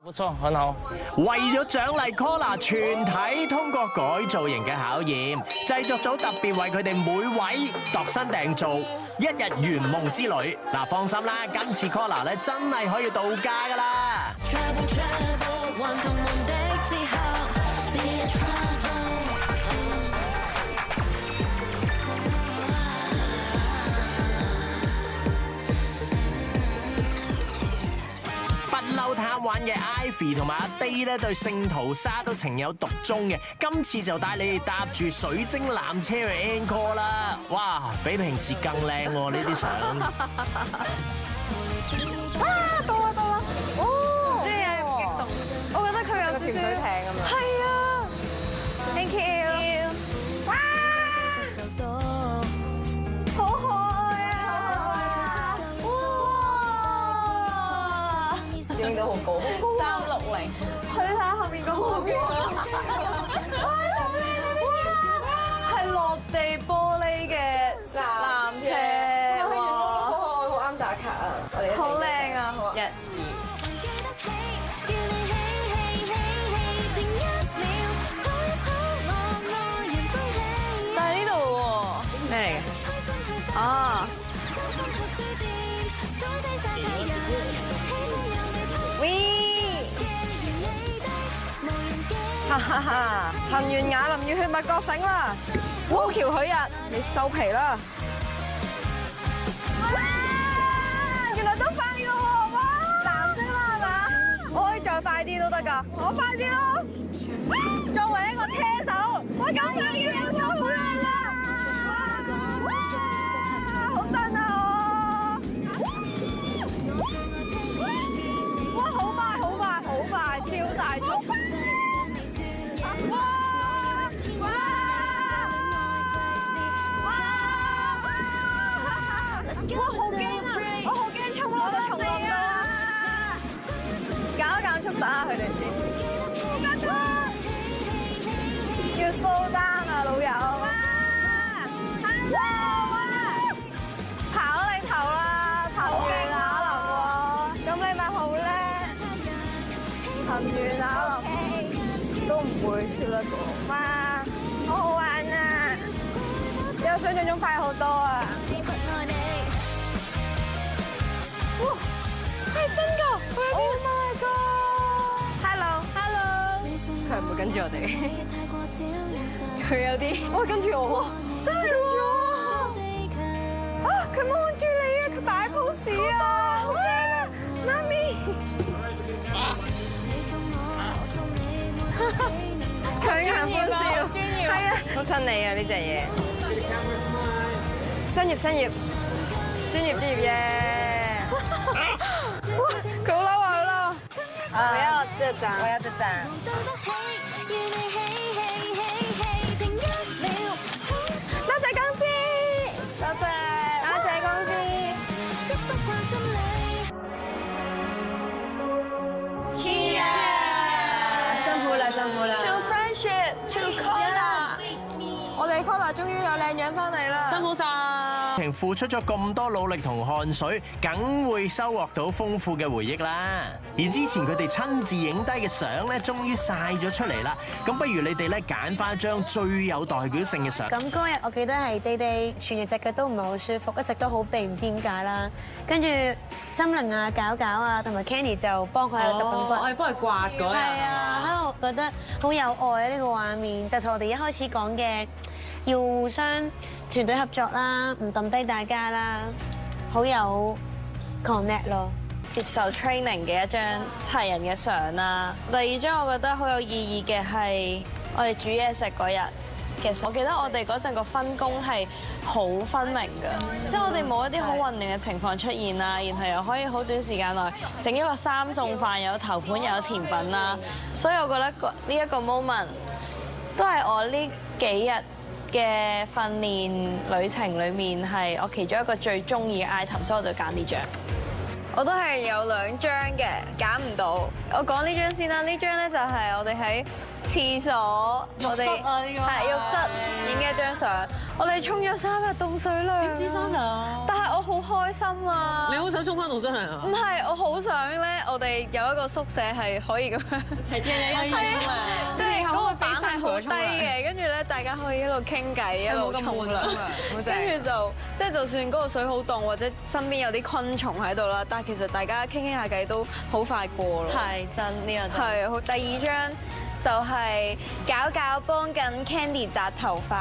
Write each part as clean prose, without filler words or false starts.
冇錯，很好。為咗獎勵 Collar 全體通過改造型嘅考驗，製作組特別為佢哋每位度身訂造一日圓夢之旅。嗱，放心啦，今次 Collar 咧真係可以度假噶啦。嬲貪玩嘅 Ivy 同埋阿 Day 咧，對聖淘沙都情有獨鍾嘅。今次就帶你哋搭住水晶纜車去 Angkor 啦！哇，比平時更靚喎呢啲相。啊，到啦到啦！哦，即係激動，我覺得佢有少少潛水艇咁樣。係啊 ，Thank you。哇，好可愛啊！哇，影到好高，360。去睇下後面個海邊啊！係落地玻璃嘅纜車，好啱打卡啊！我哋好靚啊！1、2。但係呢度喎，咩嚟嘅？啊！哈哈哈！藤原雅林要去麥覺醒啦，烏橋許日，你收皮啦！原來都快嘅喎，哇！藍色啦係嘛？我可以再快啲都得㗎，我快啲咯！作為一個車手，我咁快嘅有錯好靚啊！哇！好震啊我！哇！好快好快好快，超大速！哇！好驚啊！我好驚衝落個松林度啊！減一減速打下佢哋先。加速！要 slow down 啊，老友！跑你頭啦，藤原雅林喎，咁你咪好叻。藤原雅林都唔會超得過。哇！好好玩啊！比我想象中快好多啊！哇！係真㗎 ！Oh my god！Hello，Hello， 佢係唔會跟住我哋？佢有啲，哇！跟住我喎，真係跟住我啊！佢望住你啊！佢擺 pose 啊！好驚啊！媽咪，強顏歡笑，係啊！好親你啊！呢隻嘢，商業，專業耶！哇！佢好嬲啊！好嬲！我要這張，我要這張。多謝公司，多謝公司。Cheers！ 辛苦啦。To friendship, to Collar。我哋 Collar 終於有靚樣翻嚟啦！辛苦晒。付出咗咁多努力同汗水，梗會收穫到豐富嘅回憶啦。而之前佢哋親自影低嘅相咧，終於晒咗出嚟啦。咁不如你哋咧揀翻一張最有代表性嘅相。咁嗰日我記得係地地全日隻腳都唔係好舒服，一直都好痹，唔知點解啦。跟住心靈啊、搞搞啊，同埋 Kenny 就幫佢喺度揼緊骨。我係幫佢刮嗰日。係啊，喺度覺得好有愛呢個畫面，就同我哋一開始講嘅，要互相團隊合作啦，唔抌低大家啦，好有 connect 咯。接受 training 嘅一張齊人嘅相啦。第二張我覺得好有意義嘅係我哋煮嘢食嗰日。其實我記得我哋嗰陣個分工係好分明嘅，即係我哋冇一啲好混亂嘅情況出現啦，然後又可以好短時間內整一個3餸飯，有頭盤又有甜品啦。所以我覺得呢一個 moment 都係我呢幾日嘅訓練旅程裏面係我其中一個最中意嘅 item，所以我就揀呢張。我都係有2張嘅，揀唔到。我講呢張先啦，呢張咧就係我哋喺廁所，我哋係浴室影嘅一張相。我哋沖咗3日凍水涼。點知3日？但係我好開心啊！你好想衝翻度出嚟啊？唔係，我好想咧，我哋有一個宿舍係可以咁樣一齊即係嗰個比例好低嘅，跟住咧大家可以一路傾偈一路沖涼，跟住就即係就算嗰個水好凍或者身邊有啲昆蟲喺度啦，但係其實大家傾下偈都好快過咯。係真呢個真係好。第二張就係搞幫緊 Candy 紮頭髮，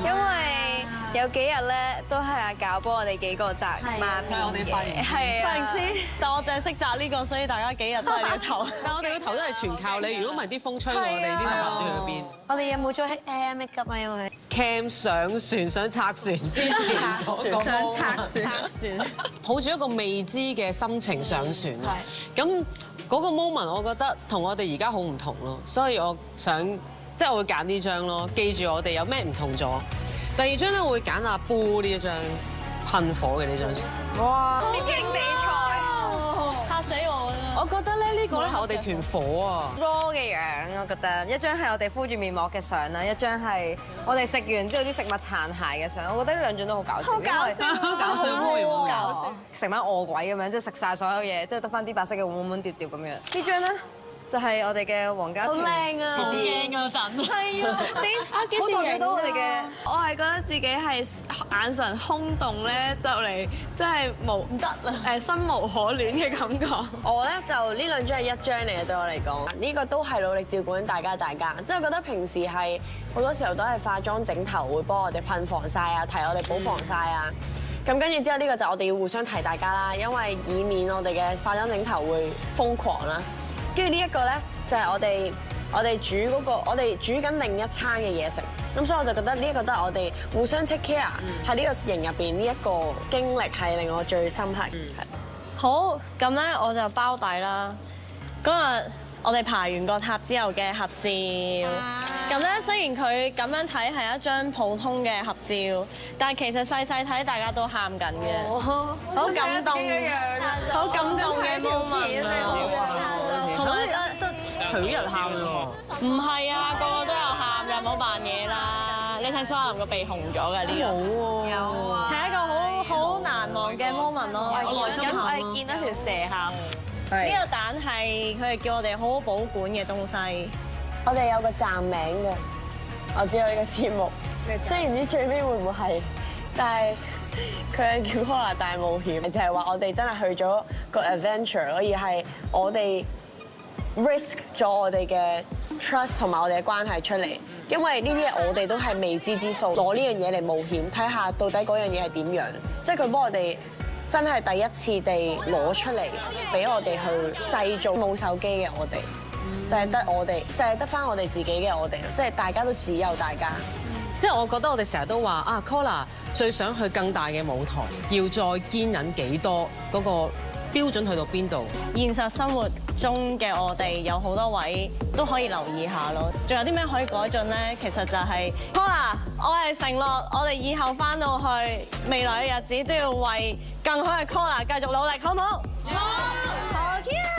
因為有幾日咧都係阿搞幫我哋幾個紮孖辮嘅，係啊。髮型師，但我淨係識紮呢個，所以大家幾日都係呢個頭。但我哋個頭都係全靠你，如果唔係啲風吹過我哋啲頭髮唔知去咗邊。我哋有冇做 hair make up 啊？因為 Cam 上船想拆船之前想拆船，抱住一個未知嘅心情上船。咁嗰個 moment 我覺得同我哋而家好唔同咯，所以我想即係我會揀呢張咯，記住我哋有咩唔同咗。第二張咧，我會揀阿 Boo 呢一張噴火嘅呢張相。哇！攝影比賽嚇死我啦！我覺得咧呢個咧係我哋團火啊 raw 嘅樣，我覺得一張係我哋敷住面膜嘅相啦，一張係我哋食完之後啲食物殘骸嘅相。我覺得呢兩張都好搞笑，好搞笑，好搞笑，好搞笑，成班餓鬼咁樣，即係食晒所有嘢，即係得翻啲白色嘅碗碗碟碟咁樣。呢張咧就係我哋嘅黃家好千，靚啊！好驚嗰陣。係啊，好代表到我哋嘅。我係覺得自己係眼神空洞咧，就嚟真係唔得啦，心無可戀嘅感覺。我咧就呢兩張係一張嚟嘅，對我嚟講，呢個都係努力照顧緊大家。即係我覺得平時係好多時候都係化妝整頭，會幫我哋噴防曬啊，提我哋補防曬啊。咁跟住之後呢個就我哋要互相提大家啦，因為以免我哋嘅化妝整頭會瘋狂啦。跟住呢一個咧，就係我哋煮嗰個，我哋煮緊另一餐嘅嘢食。咁所以我就覺得呢一個都係我哋互相 take care 喺呢個營入邊呢一個經歷係令我最深刻。好，咁咧我就包底啦。嗰日我哋爬完個塔之後嘅合照，咁咧雖然佢咁樣睇係一張普通嘅合照，但係其實細細睇大家都喊緊嘅，好感動，好感動嘅 moment 啊！同埋都許人喊喎。唔係啊，個個都有喊㗎，唔好扮嘢啦！你睇蘇亞林個鼻紅咗㗎呢個，有啊，係一個好難忘嘅 moment 咯。我內心咁我係見到條蛇喊。呢個蛋係佢哋叫我哋好好保管嘅東西。我哋有個站名嘅，我知道呢個節目，雖然唔知最尾會唔會係，但係佢係叫 COLLAR 大冒險，就係話我哋真係去咗個 adventure 咯，而係我哋 risk 咗我哋嘅 trust 同埋我哋嘅關係出嚟，因為呢啲嘢我哋都係未知之數，攞呢樣嘢嚟冒險，睇下到底嗰樣嘢係點樣，即係佢幫我哋。真係第一次地攞出嚟俾我哋去製造冇手機嘅我哋，就係得我哋，就係得翻我哋自己嘅我哋，即係大家都只有大家。即係我覺得我哋成日都話啊 COLLAR 最想去更大嘅舞台，要再堅忍幾多嗰個標準去到邊度？現實生活中嘅我哋有好多位都可以留意下咯。仲有啲咩可以改進咧？其實就係 COLLAR，我係承諾我哋以後翻到去未來嘅日子都要為更好嘅 COLLAR 繼續努力，好唔好？好，Cheers！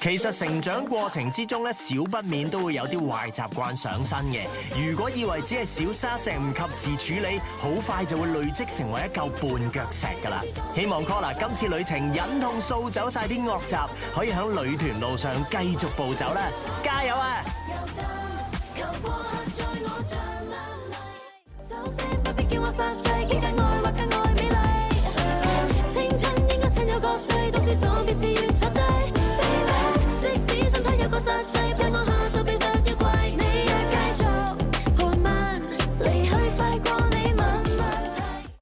其實成長過程之中咧，少不免都會有啲壞習慣上身嘅。如果以為只係小沙石唔及時處理，好快就會累積成為一嚿絆腳石㗎啦。希望 COLLAR 今次旅程忍痛掃走晒啲惡習，可以喺旅團路上繼續步走啦！加油啊！青春應該趁有個歲，到處撞別字。